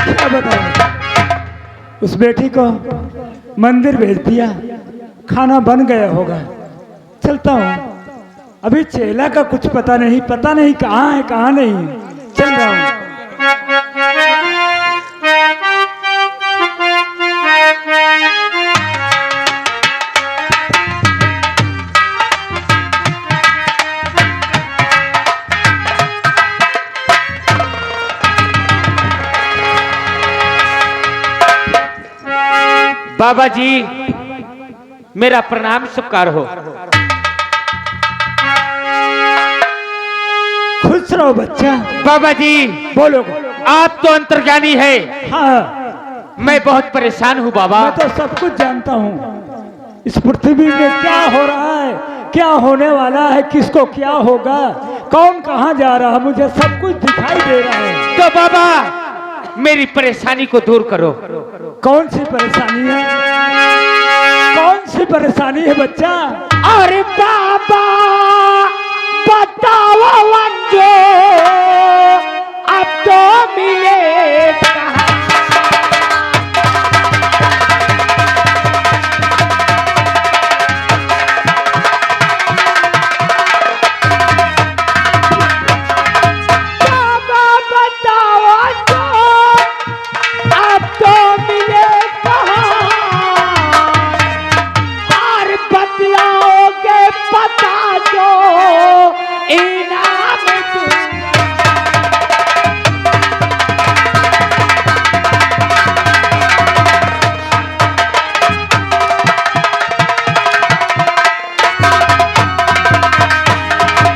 क्या बताऊं? उस बेटी को मंदिर भेज दिया, खाना बन गया होगा। चलता हूँ, अभी चेला का कुछ पता नहीं कहाँ है कहाँ नहीं है। चल रहा हूँ। बाबा जी, मेरा प्रणाम स्वीकार हो। खुश रहो बच्चा। बाबा जी, बोलो। आप तो अंतर्ज्ञानी है। हाँ, मैं बहुत परेशान हूँ बाबा। मैं तो सब कुछ जानता हूँ। इस पृथ्वी में क्या हो रहा है, क्या होने वाला है, किसको क्या होगा, कौन कहाँ जा रहा है, मुझे सब कुछ दिखाई दे रहा है। तो बाबा, मेरी परेशानी को दूर करो। कौन सी परेशानी है? कौन सी परेशानी है बच्चा? अरे बाबा, बताओ अंजू, अब तो मिले कहाँ? बाबा बताओ अंजू, अब तो मिले कहाँ? और बतलाओगे बता दो, इनाम दूंगा।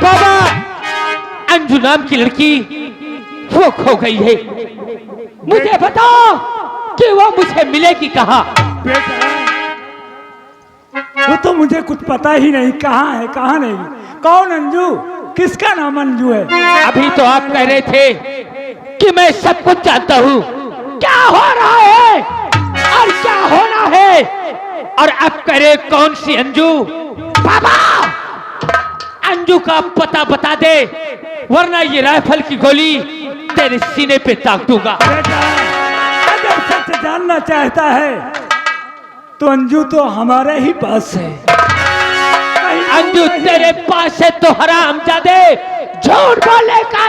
बाबा, अंजू नाम की लड़की वो खो गई है। मुझे बताओ कि वो मुझे मिलेगी कहाँ? बेटा, वो तो मुझे कुछ पता ही नहीं, कहाँ है कहाँ नहीं। कौन अंजू? किसका नाम अंजू है? अभी तो आप कह रहे थे कि मैं सब कुछ जानता हूँ, क्या हो रहा है और क्या होना है, और अब कह रहे कौन सी अंजू? बाबा, अंजू का पता बता दे, वरना ये राइफल की गोली तेरे सीने पे ताक दूंगा। बेटा, अगर सच जानना चाहता है तो अंजू तो हमारे ही पास है। अंजू तेरे पास है तो हरामजादे झूठ बोलेगा।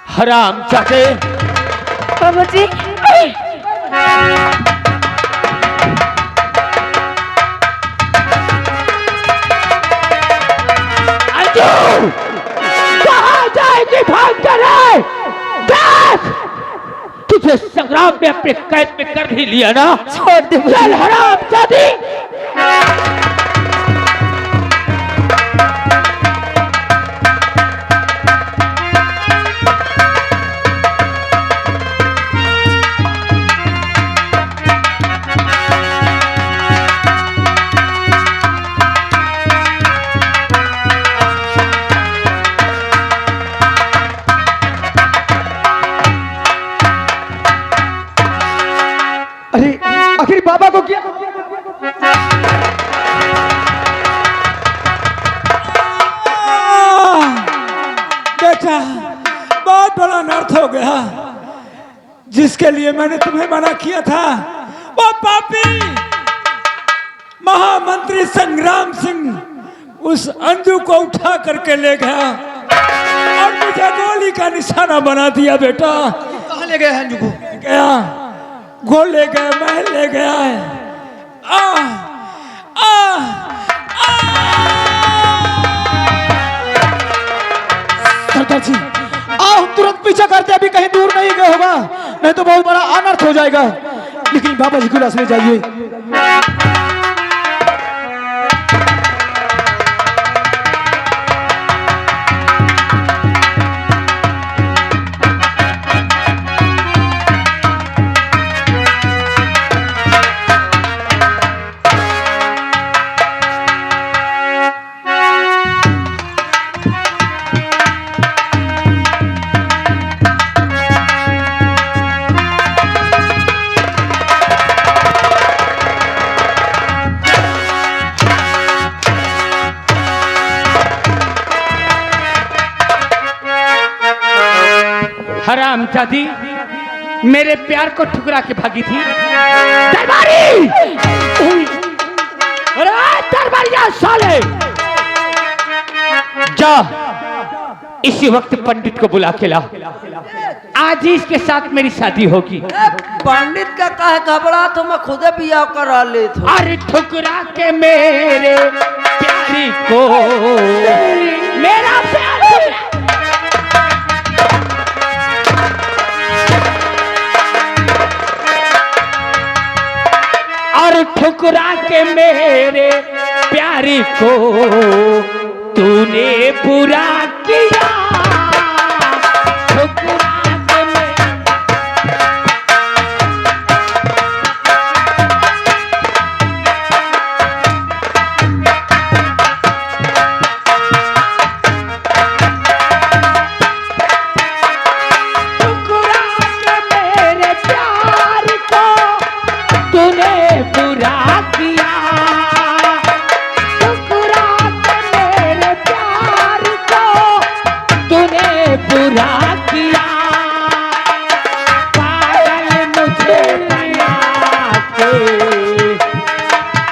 हरामजादे। बाबा जी, अंजू कहाँ जाएगी भाग कर? देख, तुझे संग्राम में अपने कैद में कर ही लिया ना। छोड़ दे मुझे। चल हरामजादी। अरे आखिर बाबा को क्या? बेटा, बहुत बड़ा अनर्थ हो गया। जिसके लिए मैंने तुम्हें मना किया था, वो पापी महामंत्री संग्राम सिंह उस अंजू को उठा करके ले गया और मुझे गोली का निशाना बना दिया। बेटा, कहाँ ले गए हैं अंजू को? गया, गो ले गया, मैं ले गया है। आ, आ, सरदार जी, आओ हम तुरंत पीछा करते, अभी कहीं दूर नहीं गए होगा, नहीं तो बहुत बड़ा अनर्थ हो जाएगा। लेकिन बाबा जी को लाश ले जाइए। हरामजादी मेरे प्यार को ठुकरा के भागी थी। दरबारी! अरे दरबारिया साले! जा इसी वक्त पंडित को बुला के ला। आज ही इसके साथ मेरी शादी होगी। पंडित का कहे घबरा तो मैं खुदे बियाह करा ले था। अरे ठुकरा के मेरे प्यारी को मेरा प्यार ठुकरा। और ठुकरा के मेरे प्यारी को तूने बुरा किया। ठुकरा के मेरे प्यार को तूने बुरा किया। ठुकरा के मेरे प्यार को तूने बुरा किया। पागल मुझे बना के,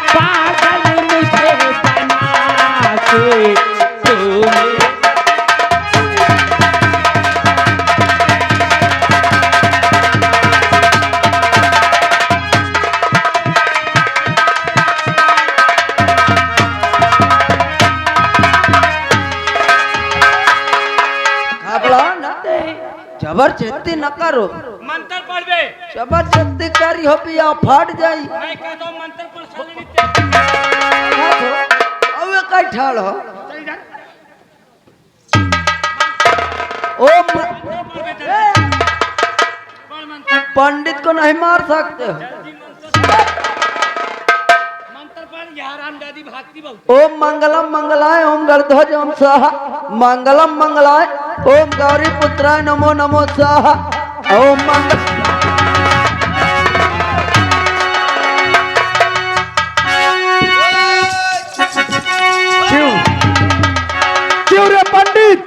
पागल मुझे बना के तूने घबरा ना, जबरदस्ती न करो। मंत्र पढ़वे। जबरदस्ती करी हो बियाह फट जाई। मैं कहता हूं मंत्र पढ़ साले अबे कई ठाल हो। ओ पंडित को नहीं मार सकते हो। ओम मंगलम मंगलाय ओम गर्ध्वज ओम स्वाहा। मंगलम मंगलाय ओम गौरी पुत्राय नमो नमो स्वाहा। ओम मंगल क्यों क्यों रे पंडित?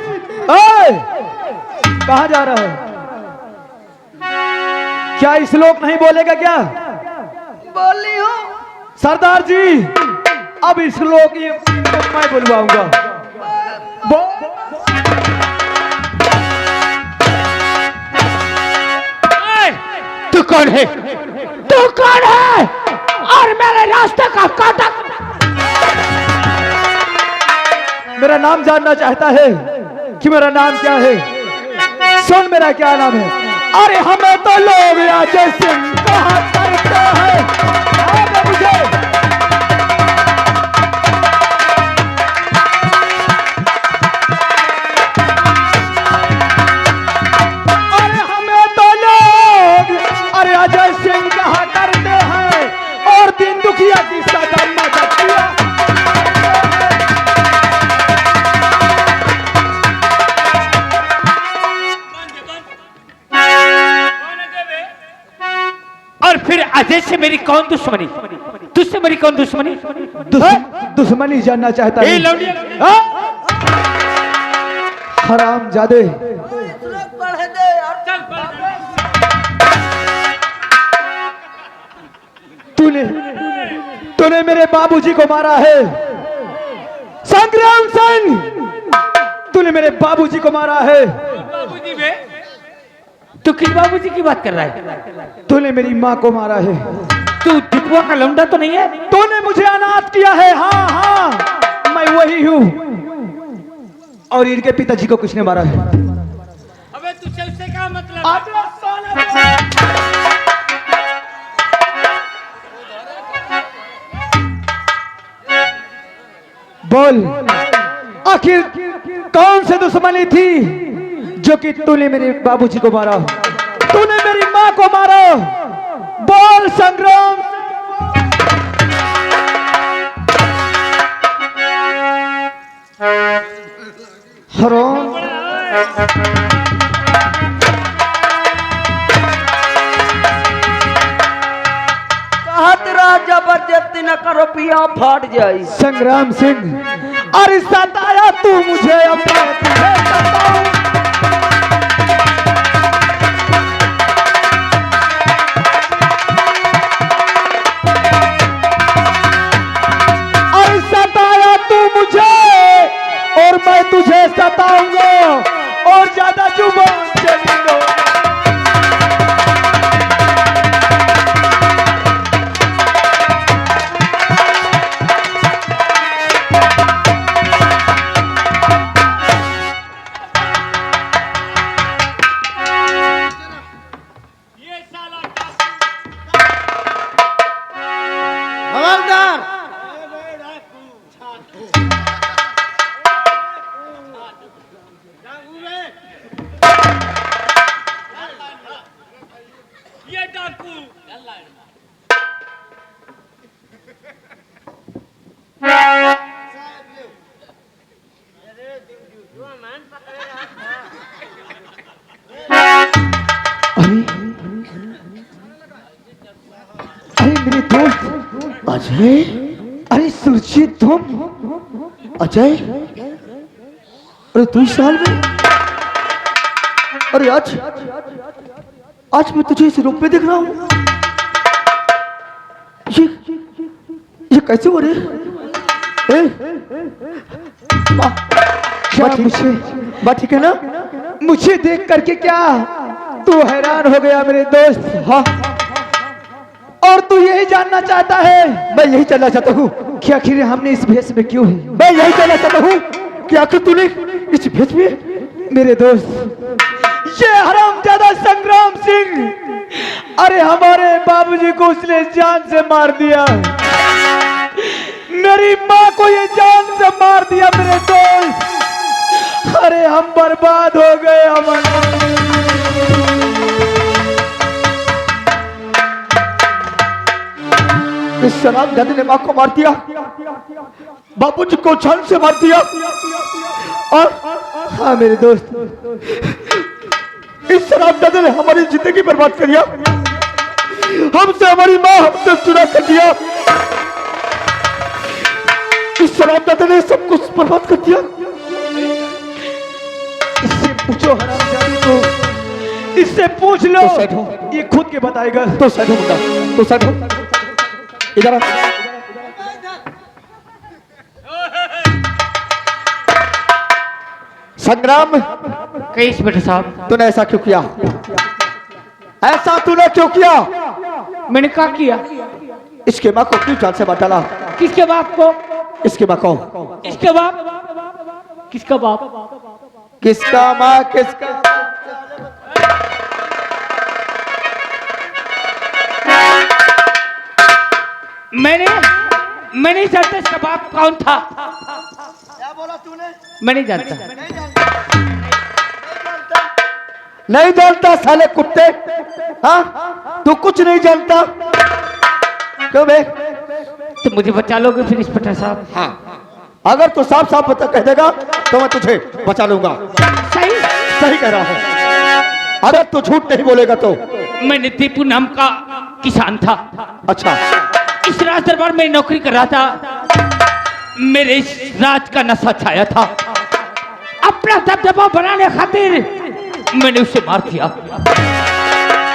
कहा जा रहा है? क्या इस श्लोक नहीं बोलेगा क्या? बोली हूँ सरदार जी, अब इस श्लोक ये मैं बुलवाऊंगा। तू कौन है? तू कौन है? और मेरे रास्ते का काटक। मेरा नाम जानना चाहता है कि मेरा नाम क्या है? सुन मेरा क्या नाम है। अरे हमें तो लोग अजय सिंह कहा करते हैं। मुझे अरे हमें तो लोग अरे अजय सिंह कहा करते हैं और दिन दुखिया की सदा मदद किया। और फिर अजय से मेरी कौन दुश्मनी? तुझसे मेरी कौन दुश्मनी? दुश्मनी जानना चाहता ए है? लौंडिया। हराम जादे, पढ़े दे और चल तूने मेरे बाबूजी को मारा है। संग्राम सिंह, तूने मेरे बाबूजी को मारा है। बाबूजी बे, तू किस बाबूजी की बात कर रहा है? तूने मेरी माँ को मारा है। तू दिपुआ का लौंडा तो नहीं है? तूने मुझे अनाथ किया है। हाँ हाँ, मैं वही हूँ। और इनके पिताजी को किसने मारा है? अबे तुझसे उससे क्या मतलब? बोल, आखिर कौन सी दुश्मनी थी जो कि तूने मेरे बाबूजी को मारा, तूने मेरी माँ को मारा? बोल संग्राम। हराम, जबरदस्ती न करो, पिया फट जाई। संग्राम सिंह, अरे सताया तू मुझे, अब मैं तुझे सताऊं। हवलदार अरे मेरे दोस्त अजय, अरे सुरजीत तुम अजय, अरे 2 साल में, अरे आज मैं तुझे इस रूप में देख रहा हूँ। ये कैसे हो रहे? बात ठीक है ना? मुझे देख करके क्या तू हैरान हो गया मेरे दोस्त? हाँ, और तू यही जानना चाहता है? मैं यही जानना चाहता हूँ कि आखिर हमने इस भेष में क्यों है। मैं यही जानना चाहता हूँ कि आखिर तूने इस भेष में, मेरे दोस्त ये हरामजादा संग्राम सिंह, अरे हमारे बाबूजी को उसने जान से मार दिया, मेरी माँ को ये जान से मार दिया मेरे दोस्त। अरे हम बर्बाद हो गए। इस शराब दादी ने माँ को मार दिया, बाबूजी को जान से मार दिया, और हाँ मेरे दोस्त, इस शराब दादी ने हमारी जिंदगी बर्बाद कर दिया, हमसे हमारी माँ हमसे जुदा कर दिया। इस शराब दादी ने सब कुछ बर्बाद कर दिया। इससे पूछो हरामजादी को, इससे पूछ लो, तो ये खुद के बताएगा। तो साइड हो मुंडा, तो साइड हो, इधर आ। संग्राम, कैस बेटा साहब, तूने ऐसा क्यों किया? ऐसा तूने क्यों किया? मैंने क्या किया? इसके माँ को क्यों जान से मार डाला? किसके बाप को? इसके माँ को। इसके बाप? किसका बाप? किसका माँ? किसका? मैंने नहीं जानता इसका बाप कौन था। क्या बोला तूने? मैं नहीं जानता। नहीं जानता साले कुत्ते? हाँ, तू कुछ नहीं जानता? क्यों बे? तो मुझे बचा लोगे फिर इंस्पेक्टर साहब? हाँ, अगर तू साफ साफ बता कह देगा तो मैं तुझे बचा लूंगा। सही कह रहा हूँ। अगर तू झूठ नहीं बोलेगा तो। मैंने दीपू नाम का किसान था। अच्छा, इस राज दरबार में नौकरी कर रहा था। मेरे इस राज का नशा छाया था। अपना दबदबा बनाने खातिर मैंने उसे मार दिया।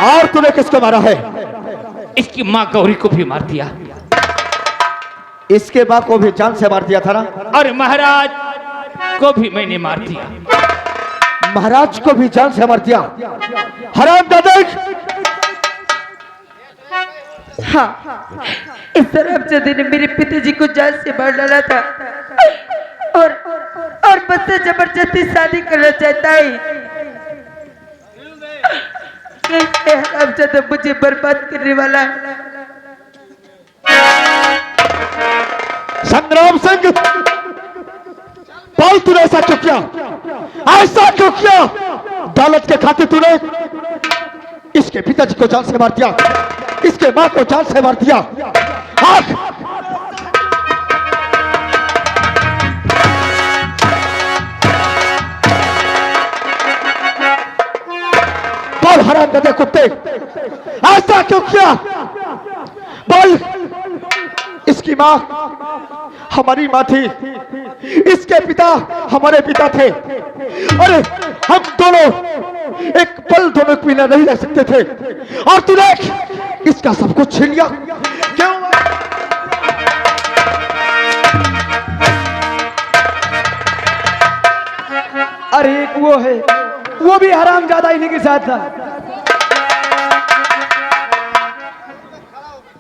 और तूने किसको मारा है? इसकी माँ गौरी को भी मार दिया। इसके माँ को भी जान से मार दिया था ना? और महाराज को भी मैंने मार दिया। महाराज को भी जान से मार दिया? हरामजादा! हाँ, इस हरामजादे ने मेरे पिताजी को जान से मार डाला था और मुझसे जबरदस्ती शादी करना चाहता है। ये हरामजादा मुझे बर्बाद करने वाला है। संग्राम सिंह, बोल तूने ऐसा क्यों किया? ऐसा क्यों किया? दौलत के खातिर तूने इसके पिताजी को जान से मार दिया, इसके मां को जान से मार दिया। आख! बोल हरामजादे कुत्ते, ऐसा क्यों किया? बोल। इसकी मां हमारी मां थी, इसके पिता हमारे पिता थे। अरे हम दोनों एक पल दोनों के बिना नहीं रह सकते थे, और तूने इसका सब कुछ छीन लिया। क्यों? अरे एक वो है, वो भी हरामजादा इन्हीं के साथ था।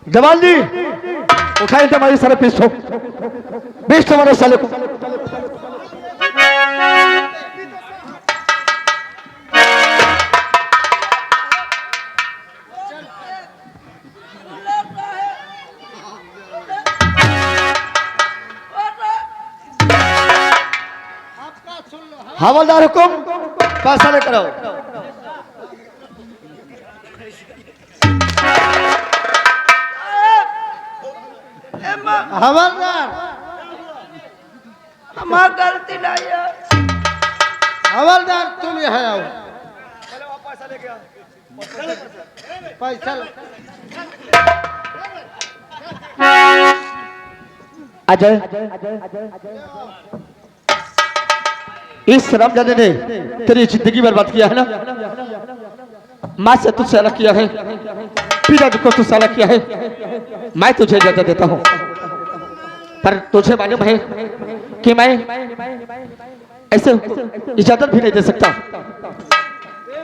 जवान जी, उठाए थे हमारे सारे पीछो, बेच हमारे साले को। हवलदार हुकुम, पैसा लेकर आओ। हवलदार, हमार गलती नहीं है। हवलदार तुम यहाँ आओ। पैसा अजय, इस रमजान ने तेरी जिंदगी बर्बाद किया है ना। माँ से तुझसे अलग किया है, पिता को तुझसे अलग किया है। मैं तुझे इजाजत देता हूँ, पर तुझे मालूम है कि मैं ऐसे इजाजत भी नहीं दे सकता।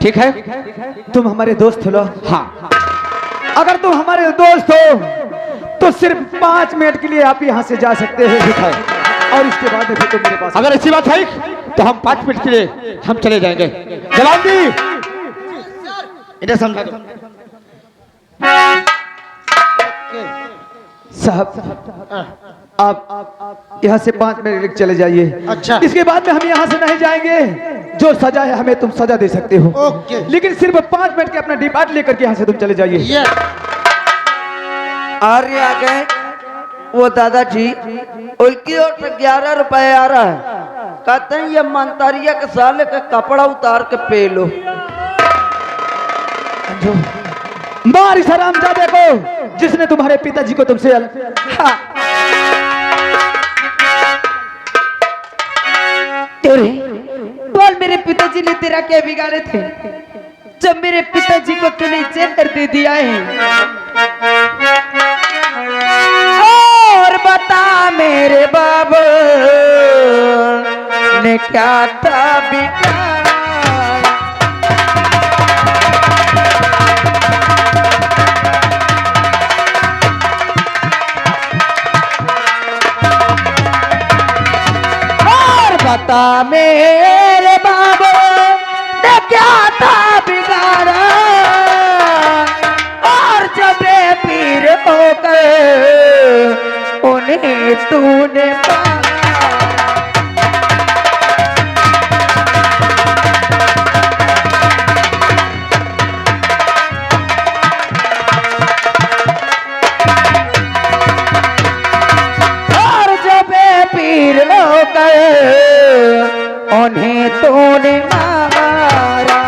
ठीक है? तुम हमारे दोस्त हो। हाँ, अगर तुम हमारे दोस्त हो तो सिर्फ 5 मिनट के लिए आप यहाँ से जा सकते हैं, ठीक है? और इसके बाद फिर तुम मेरे पास। अगर ऐसी बात है तो हम 5 मिनट के लिए हम चले जाएंगे। जवान जी, इन्हें समझा दो। साहब, आप यहाँ से 5 मिनट चले जाइए। अच्छा। इसके बाद में हम यहाँ से नहीं जाएंगे। जो सजा है हमें तुम सजा दे सकते हो। ओके। लेकिन सिर्फ 5 मिनट के अपना डिपार्ट लेकर के यहाँ से तुम चले जाइए। आर्य आ गए वो दादाजी, उनकी ओर से 11 रुपए आ रहा है। कहते हैं ये मंतारिया के साले का कपड़ा उतार के पे लो। मार इस हरामजादे को जिसने तुम्हारे पिताजी को तुमसे हाँ। बोल, मेरे पिताजी ने तेरा क्या बिगाड़े थे जब मेरे पिताजी को तूने जहर दे दिया है? और बता मेरे बाबू ने क्या था बिगाड़ा? बता मेरे बाबू ने क्या था बिगाड़ा? और जब पीर होकर उन्हें तूने मारा। और जब पीर होकर उन्हें तूने मारा।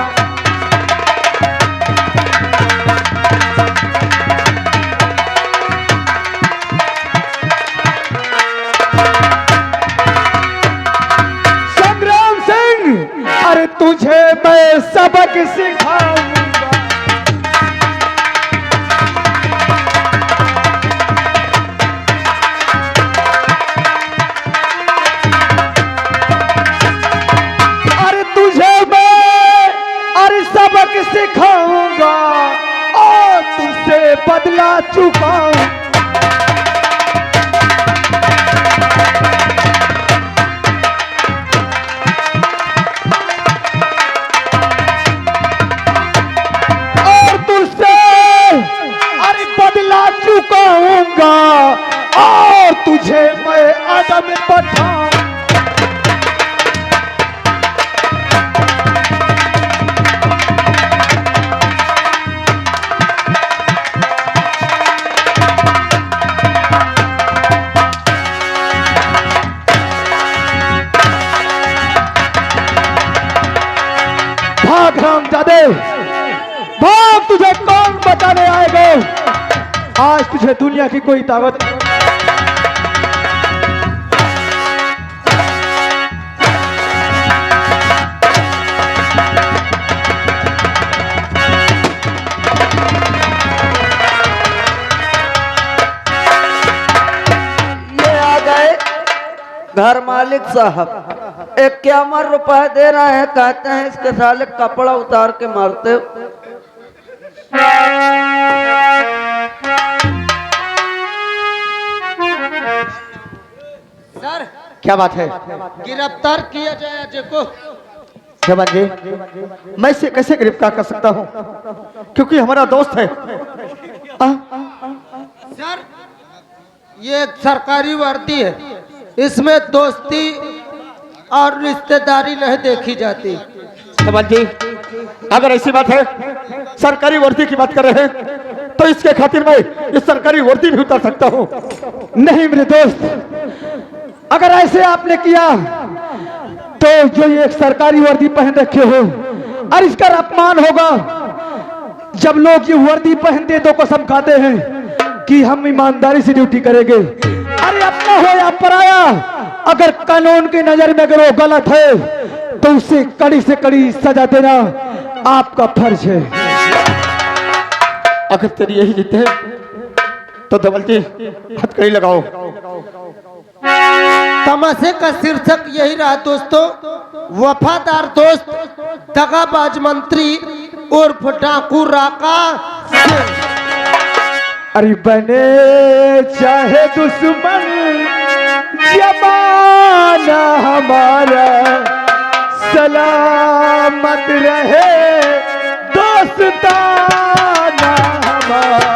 संग्राम सिंह, अरे तुझे मैं सबक सिखाऊंगा। सबक सिखाऊंगा और तुझसे बदला चुकाऊं। और तुझसे अरे बदला चुकाऊंगा और तुझे मैं अदम पठाऊं। हरामजादे, भाग, तुझे कौन बताने आएगा? आज तुझे दुनिया की कोई ताकत ये आ गए घर मालिक साहब। 51 रुपए दे रहे हैं। कहते हैं इसके साले कपड़ा उतार के मारते। सर, क्या बात है? गिरफ्तार किया जाए अजय को। जवान जी, मैं इसे कैसे गिरफ्तार कर सकता हूँ, क्योंकि हमारा दोस्त है। सर, ये एक सरकारी वर्दी है, इसमें दोस्ती और रिश्तेदारी नहीं देखी जाती। धवल जी, अगर ऐसी बात है, सरकारी वर्दी की बात कर रहे हैं, तो इसके खातिर मैं इस सरकारी वर्दी भी उतार सकता हूँ। नहीं मेरे दोस्त, अगर ऐसे आपने किया तो जो ये एक सरकारी वर्दी पहन रखे हो और इसका अपमान होगा। जब लोग ये वर्दी पहनते तो कसम खाते हैं कि हम ईमानदारी से ड्यूटी करेंगे। अरे अपना हो या पराया, अगर कानून की नजर में अगर वो गलत है तो उसे कड़ी से कड़ी सजा देना आपका फर्ज है। अगर तेरी यही जिद है तो धवल जी हथकड़ी लगाओ। तमाशे का शीर्षक यही रहा दोस्तों, वफादार दोस्त दगाबाज मंत्री उर्फ डाकू राका सिंह। अरे बने चाहे दुश्मन जमाना हमारा, सलामत रहे दोस्ताना हमारा।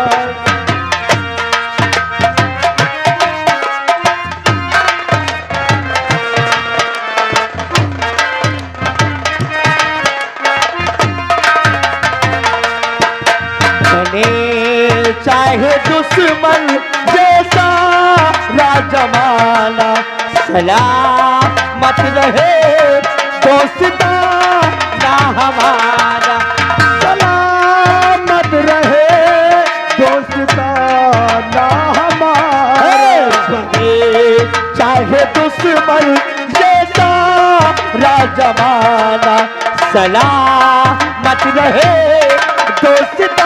चाहे दुश्मन जैसा राजमाना, सलामत रहे दोस्ताना हमारा, सलामत रहे दोस्ताना हमारा। चाहे दुश्मन जैसा राजमाना, सलामत रहे दोस्ताना